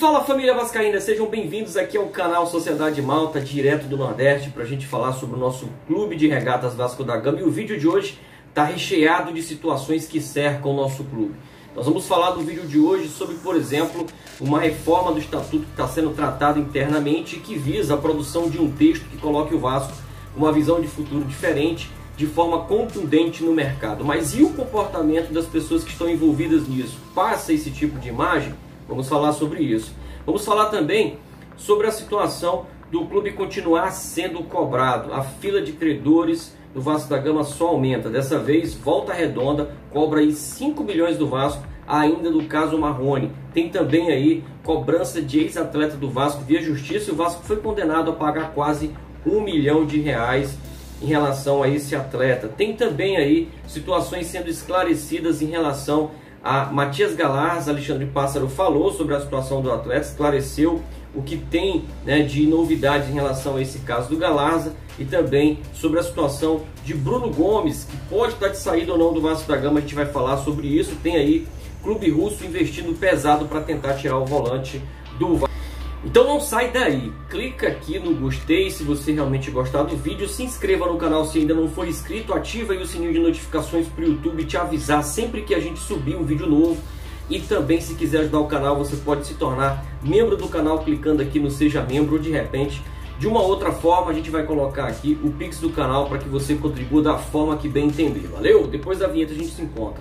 Fala família vascaína, sejam bem-vindos aqui ao canal Sociedade Malta, direto do Nordeste, para a gente falar sobre o nosso clube de regatas Vasco da Gama. E o vídeo de hoje está recheado de situações que cercam o nosso clube. Nós vamos falar do vídeo de hoje sobre, por exemplo, uma reforma do estatuto que está sendo tratada internamente e que visa a produção de um texto que coloque o Vasco com uma visão de futuro diferente, de forma contundente no mercado. Mas e o comportamento das pessoas que estão envolvidas nisso? Passa esse tipo de imagem? Vamos falar sobre isso. Vamos falar também sobre a situação do clube continuar sendo cobrado. A fila de credores do Vasco da Gama só aumenta. Dessa vez, Volta Redonda cobra aí 5 milhões do Vasco, ainda do caso Marrone. Tem também aí cobrança de ex-atleta do Vasco via justiça. E o Vasco foi condenado a pagar quase R$1 milhão em relação a esse atleta. Tem também aí situações sendo esclarecidas em relação a Matias Galarza. Alexandre Pássaro falou sobre a situação do atleta, esclareceu o que tem, né, de novidades em relação a esse caso do Galarza, e também sobre a situação de Bruno Gomes, que pode estar de saída ou não do Vasco da Gama. A gente vai falar sobre isso. Tem aí clube russo investindo pesado para tentar tirar o volante do Vasco. Então não sai daí, clica aqui no gostei se você realmente gostar do vídeo, se inscreva no canal se ainda não for inscrito, ativa aí o sininho de notificações para o YouTube te avisar sempre que a gente subir um vídeo novo. E também, se quiser ajudar o canal, você pode se tornar membro do canal clicando aqui no Seja Membro, ou de repente, de uma outra forma, a gente vai colocar aqui o Pix do canal para que você contribua da forma que bem entender, valeu? Depois da vinheta a gente se encontra.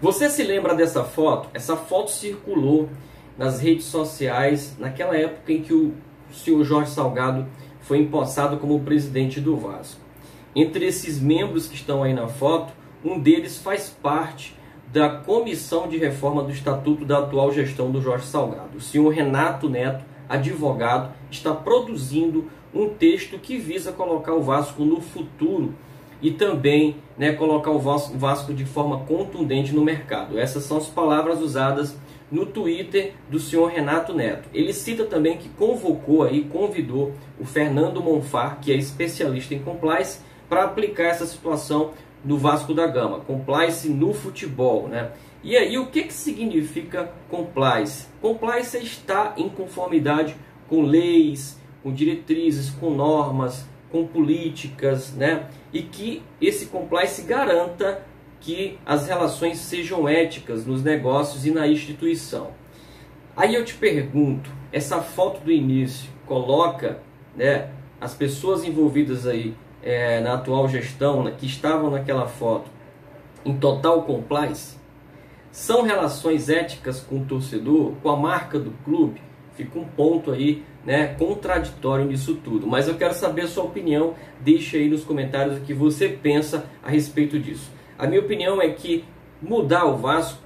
Você se lembra dessa foto? Essa foto circulou nas redes sociais naquela época em que o senhor Jorge Salgado foi empossado como presidente do Vasco. Entre esses membros que estão aí na foto, um deles faz parte da comissão de reforma do estatuto da atual gestão do Jorge Salgado. O senhor Renato Neto, advogado, está produzindo um texto que visa colocar o Vasco no futuro e também, né, colocar o Vasco de forma contundente no mercado. Essas são as palavras usadas no Twitter do senhor Renato Neto. Ele cita também que convidou o Fernando Monfar, que é especialista em compliance, para aplicar essa situação no Vasco da Gama. Compliance no futebol, né? E aí, o que significa compliance? Compliance é estar em conformidade com leis, com diretrizes, com normas, com políticas, né? E que esse compliance garanta que as relações sejam éticas nos negócios e na instituição. Aí eu te pergunto, essa foto do início coloca, né, as pessoas envolvidas aí na atual gestão, né, que estavam naquela foto, em total compliance? São relações éticas com o torcedor, com a marca do clube? Fica um ponto aí, né, contraditório nisso tudo. Mas eu quero saber a sua opinião. Deixa aí nos comentários o que você pensa a respeito disso. A minha opinião é que mudar o Vasco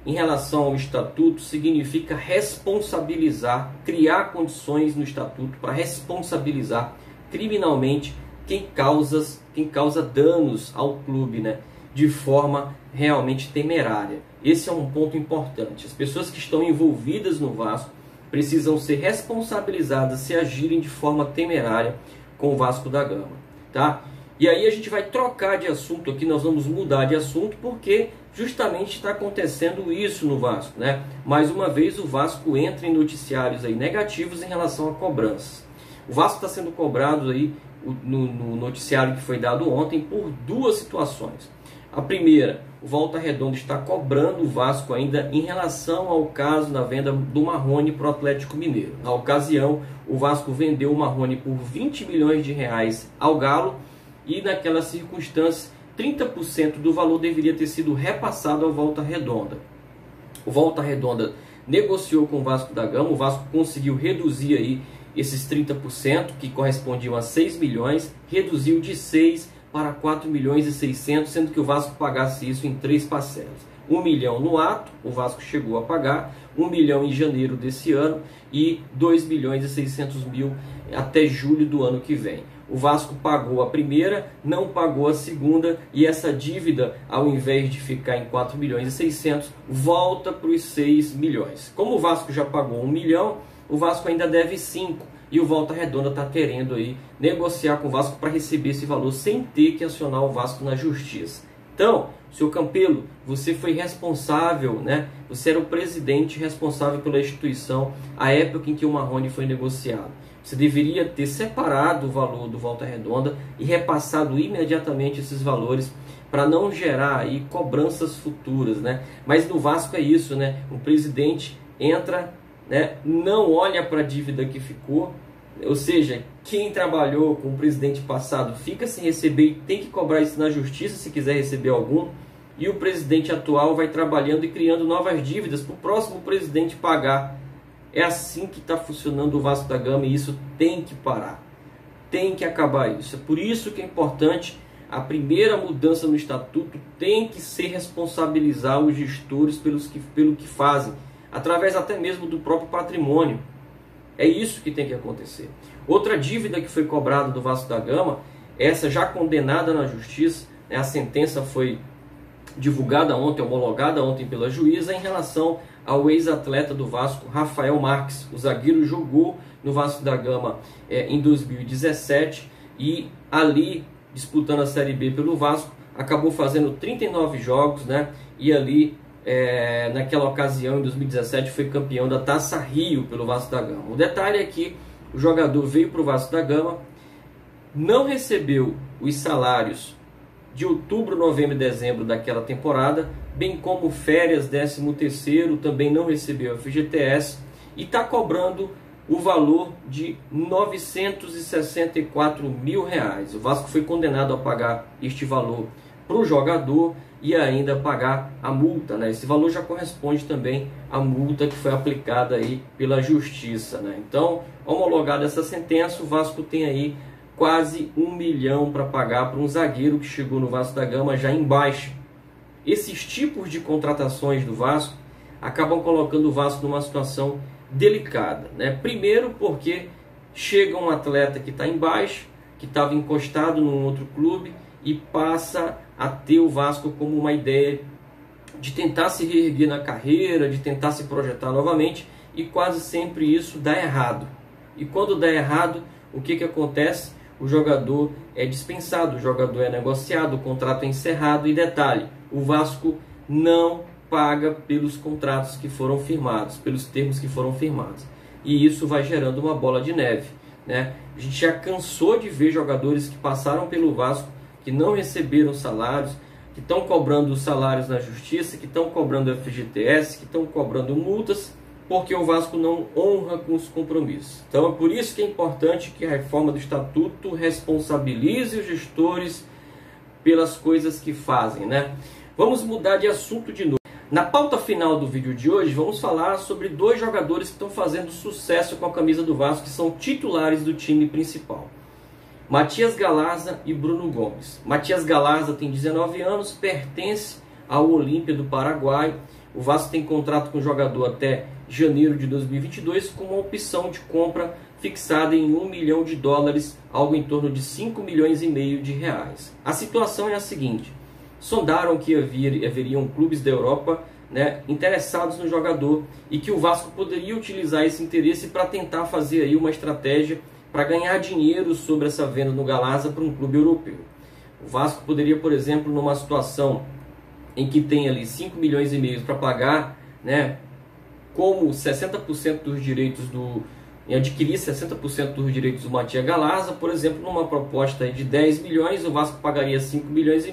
em relação ao estatuto significa responsabilizar, criar condições no estatuto para responsabilizar criminalmente quem causa danos ao clube, né, de forma realmente temerária. Esse é um ponto importante. As pessoas que estão envolvidas no Vasco precisam ser responsabilizadas se agirem de forma temerária com o Vasco da Gama, tá? E aí a gente vai trocar de assunto aqui, nós vamos mudar de assunto porque justamente está acontecendo isso no Vasco, né? Mais uma vez o Vasco entra em noticiários aí negativos em relação a cobranças. O Vasco está sendo cobrado aí no noticiário que foi dado ontem por duas situações. A primeira, o Volta Redonda está cobrando o Vasco ainda em relação ao caso da venda do Marrone para o Atlético Mineiro. Na ocasião, o Vasco vendeu o Marrone por R$20 milhões ao Galo e naquela circunstância 30% do valor deveria ter sido repassado ao Volta Redonda. O Volta Redonda negociou com o Vasco da Gama, o Vasco conseguiu reduzir aí esses 30%, que correspondiam a 6 milhões, reduziu de 6 para 4 milhões e 600, sendo que o Vasco pagasse isso em 3 parcelas. 1 milhão no ato, o Vasco chegou a pagar, 1 milhão em janeiro desse ano e 2 milhões e 600 mil até julho do ano que vem. O Vasco pagou a primeira, não pagou a segunda, e essa dívida, ao invés de ficar em 4 milhões e 600, volta para os 6 milhões. Como o Vasco já pagou 1 milhão, o Vasco ainda deve 5. e o Volta Redonda está querendo aí negociar com o Vasco para receber esse valor sem ter que acionar o Vasco na justiça. Então, senhor Campelo, você foi responsável, né? Você era o presidente responsável pela instituição à época em que o Marrone foi negociado. Você deveria ter separado o valor do Volta Redonda e repassado imediatamente esses valores para não gerar aí cobranças futuras, né? Mas no Vasco é isso, né? O presidente entra, né? Não olha para a dívida que ficou, ou seja, quem trabalhou com o presidente passado fica sem receber e tem que cobrar isso na justiça se quiser receber algum, e o presidente atual vai trabalhando e criando novas dívidas para o próximo presidente pagar. É assim que está funcionando o Vasco da Gama e isso tem que parar, tem que acabar isso. É por isso que é importante a primeira mudança no estatuto, tem que ser responsabilizar os gestores pelo que fazem, através até mesmo do próprio patrimônio. É isso que tem que acontecer. Outra dívida que foi cobrada do Vasco da Gama, essa já condenada na justiça, né, a sentença foi divulgada ontem, homologada ontem pela juíza, em relação ao ex-atleta do Vasco, Rafael Marques. O zagueiro jogou no Vasco da Gama em 2017 e ali, disputando a Série B pelo Vasco, acabou fazendo 39 jogos, né, e ali naquela ocasião, em 2017, foi campeão da Taça Rio pelo Vasco da Gama. O detalhe é que o jogador veio para o Vasco da Gama, não recebeu os salários de outubro, novembro e dezembro daquela temporada, bem como férias, 13º, também não recebeu a FGTS e está cobrando o valor de R$ 964 mil. O Vasco foi condenado a pagar este valor para o jogador e ainda pagar a multa, né? Esse valor já corresponde também à multa que foi aplicada aí pela justiça, né? Então, homologada essa sentença, o Vasco tem aí quase R$ 1 milhão para pagar para um zagueiro que chegou no Vasco da Gama já em baixa. Esses tipos de contratações do Vasco acabam colocando o Vasco numa situação delicada, né? Primeiro porque chega um atleta que está em baixa, que estava encostado num outro clube e passa a ter o Vasco como uma ideia de tentar se reerguer na carreira, de tentar se projetar novamente, e quase sempre isso dá errado. E quando dá errado, o que acontece? O jogador é dispensado, o jogador é negociado, o contrato é encerrado. E detalhe, o Vasco não paga pelos contratos que foram firmados, pelos termos que foram firmados. E isso vai gerando uma bola de neve, né? A gente já cansou de ver jogadores que passaram pelo Vasco, que não receberam salários, que estão cobrando salários na justiça, que estão cobrando FGTS, que estão cobrando multas, porque o Vasco não honra com os compromissos. Então é por isso que é importante que a reforma do estatuto responsabilize os gestores pelas coisas que fazem, né? Vamos mudar de assunto de novo. Na pauta final do vídeo de hoje, vamos falar sobre dois jogadores que estão fazendo sucesso com a camisa do Vasco, que são titulares do time principal. Matias Galarza e Bruno Gomes. Matias Galarza tem 19 anos, pertence ao Olímpia do Paraguai. O Vasco tem contrato com o jogador até janeiro de 2022, com uma opção de compra fixada em US$ 1 milhão, algo em torno de 5,5 milhões de reais. A situação é a seguinte: sondaram que haveriam clubes da Europa, né, interessados no jogador e que o Vasco poderia utilizar esse interesse para tentar fazer aí uma estratégia para ganhar dinheiro sobre essa venda no Galarza para um clube europeu. O Vasco poderia, por exemplo, numa situação em que tem ali 5,5 milhões para pagar, né, como 60% dos direitos em adquirir 60% dos direitos do Matias Galarza, por exemplo, numa proposta de 10 milhões, o Vasco pagaria 5,5 milhões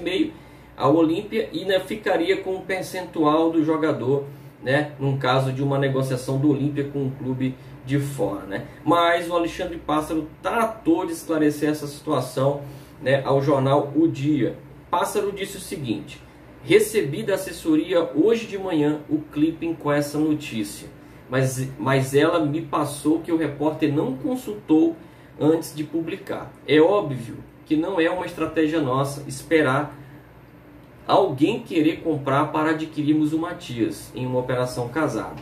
ao Olímpia e, né, ficaria com um percentual do jogador, né, num caso de uma negociação do Olímpia com um clube de fora, né? Mas o Alexandre Pássaro tratou de esclarecer essa situação, né, ao jornal O Dia. Pássaro disse o seguinte: recebi da assessoria hoje de manhã o clipping com essa notícia, mas ela me passou que o repórter não consultou antes de publicar. É óbvio que não é uma estratégia nossa esperar alguém querer comprar para adquirirmos o Matias em uma operação casada.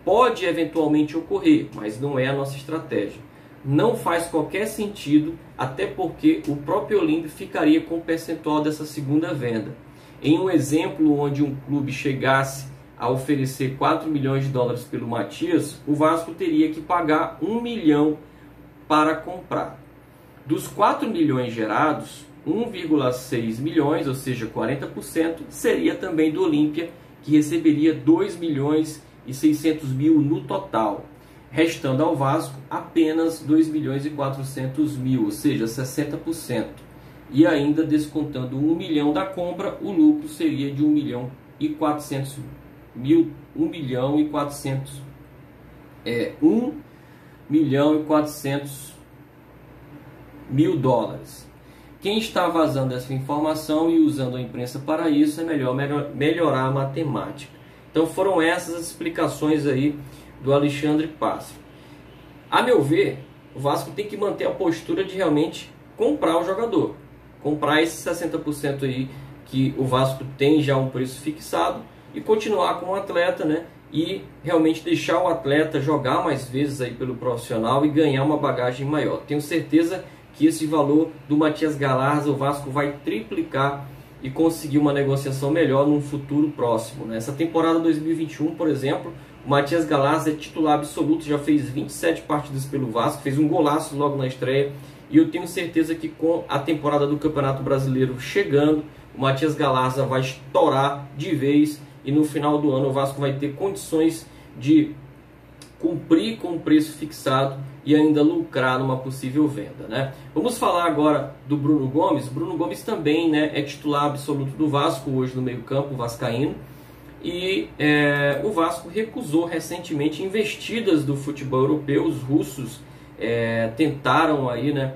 Pode eventualmente ocorrer, mas não é a nossa estratégia. Não faz qualquer sentido, até porque o próprio Olímpia ficaria com o percentual dessa segunda venda. Em um exemplo onde um clube chegasse a oferecer US$ 4 milhões pelo Matias, o Vasco teria que pagar US$ 1 milhão para comprar. Dos 4 milhões gerados, 1,6 milhões, ou seja, 40%, seria também do Olímpia, que receberia 2 milhões e 600 mil no total, restando ao Vasco apenas 2 milhões e 400 mil, ou seja, 60%. E ainda descontando 1 milhão da compra, o lucro seria de 1 milhão e 400 mil, 1 milhão e 400, 1 milhão e 400 mil dólares. Quem está vazando essa informação e usando a imprensa para isso é melhorar a matemática. Então foram essas as explicações aí do Alexandre Pássaro. A meu ver, o Vasco tem que manter a postura de realmente comprar o jogador. Comprar esses 60% aí que o Vasco tem já um preço fixado e continuar com o atleta, né? E realmente deixar o atleta jogar mais vezes aí pelo profissional e ganhar uma bagagem maior. Tenho certeza que esse valor do Matias Galarza o Vasco vai triplicar e conseguir uma negociação melhor num futuro próximo. Nessa temporada 2021, por exemplo, o Matias Galarza é titular absoluto, já fez 27 partidas pelo Vasco, fez um golaço logo na estreia, e eu tenho certeza que com a temporada do Campeonato Brasileiro chegando, o Matias Galarza vai estourar de vez, e no final do ano o Vasco vai ter condições de cumprir com o preço fixado e ainda lucrar numa possível venda, né? Vamos falar agora do Bruno Gomes. Bruno Gomes também, né, é titular absoluto do Vasco hoje no meio-campo vascaíno, e o Vasco recusou recentemente investidas do futebol europeu. Os russos tentaram aí, né,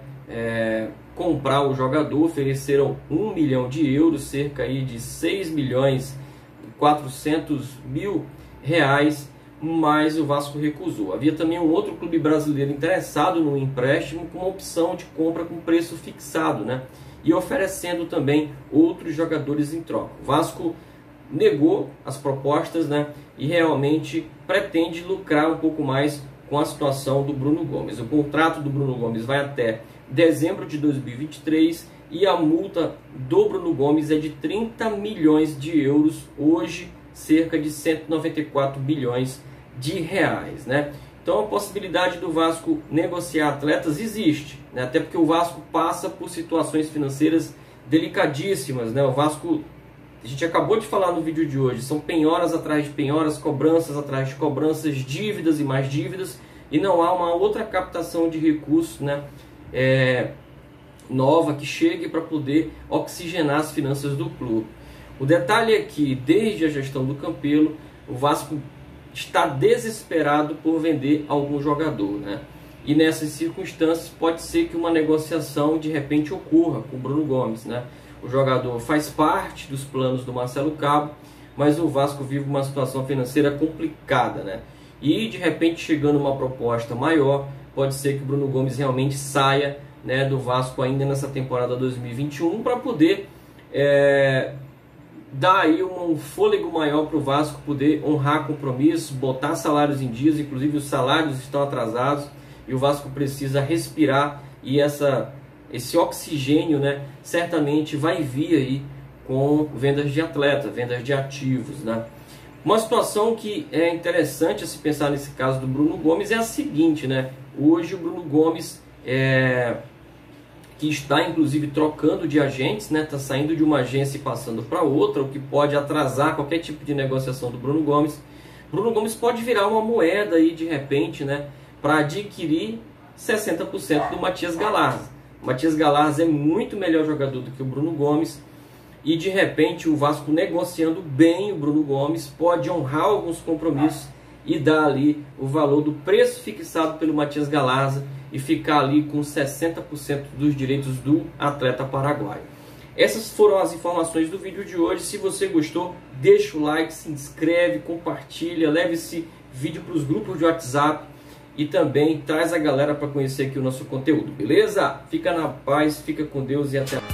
comprar o jogador, ofereceram 1 milhão de euros, cerca aí de 6 milhões e 400 mil reais, mas o Vasco recusou. Havia também um outro clube brasileiro interessado no empréstimo com uma opção de compra com preço fixado, né? E oferecendo também outros jogadores em troca. O Vasco negou as propostas, né? E realmente pretende lucrar um pouco mais com a situação do Bruno Gomes. O contrato do Bruno Gomes vai até dezembro de 2023 e a multa do Bruno Gomes é de 30 milhões de euros, hoje cerca de 194 bilhões de reais, né? Então a possibilidade do Vasco negociar atletas existe, né? Até porque o Vasco passa por situações financeiras delicadíssimas, né? O Vasco, a gente acabou de falar no vídeo de hoje, são penhoras atrás de penhoras, cobranças atrás de cobranças, dívidas e mais dívidas, e não há uma outra captação de recursos, né, nova que chegue para poder oxigenar as finanças do clube. O detalhe é que desde a gestão do Campelo, o Vasco está desesperado por vender algum jogador, né? E nessas circunstâncias pode ser que uma negociação de repente ocorra com o Bruno Gomes, né? O jogador faz parte dos planos do Marcelo Cabo, mas o Vasco vive uma situação financeira complicada, né? E de repente, chegando uma proposta maior, pode ser que o Bruno Gomes realmente saia, né, do Vasco ainda nessa temporada 2021 para poder dar aí um fôlego maior para o Vasco poder honrar compromissos, botar salários em dias. Inclusive os salários estão atrasados e o Vasco precisa respirar, e esse oxigênio, né, certamente vai vir aí com vendas de atleta, vendas de ativos, né? Uma situação que é interessante a se pensar nesse caso do Bruno Gomes é a seguinte, né? Hoje o Bruno Gomes que está inclusive trocando de agentes, né? Está saindo de uma agência e passando para outra, o que pode atrasar qualquer tipo de negociação do Bruno Gomes. Bruno Gomes pode virar uma moeda aí de repente, né, para adquirir 60% do Matias Galarza. O Matias Galarza é muito melhor jogador do que o Bruno Gomes, e de repente o Vasco, negociando bem o Bruno Gomes, pode honrar alguns compromissos e dar ali o valor do preço fixado pelo Matias Galarza e ficar ali com 60% dos direitos do atleta paraguaio. Essas foram as informações do vídeo de hoje. Se você gostou, deixa o like, se inscreve, compartilha, leve esse vídeo para os grupos de WhatsApp e também traz a galera para conhecer aqui o nosso conteúdo, beleza? Fica na paz, fica com Deus e até mais.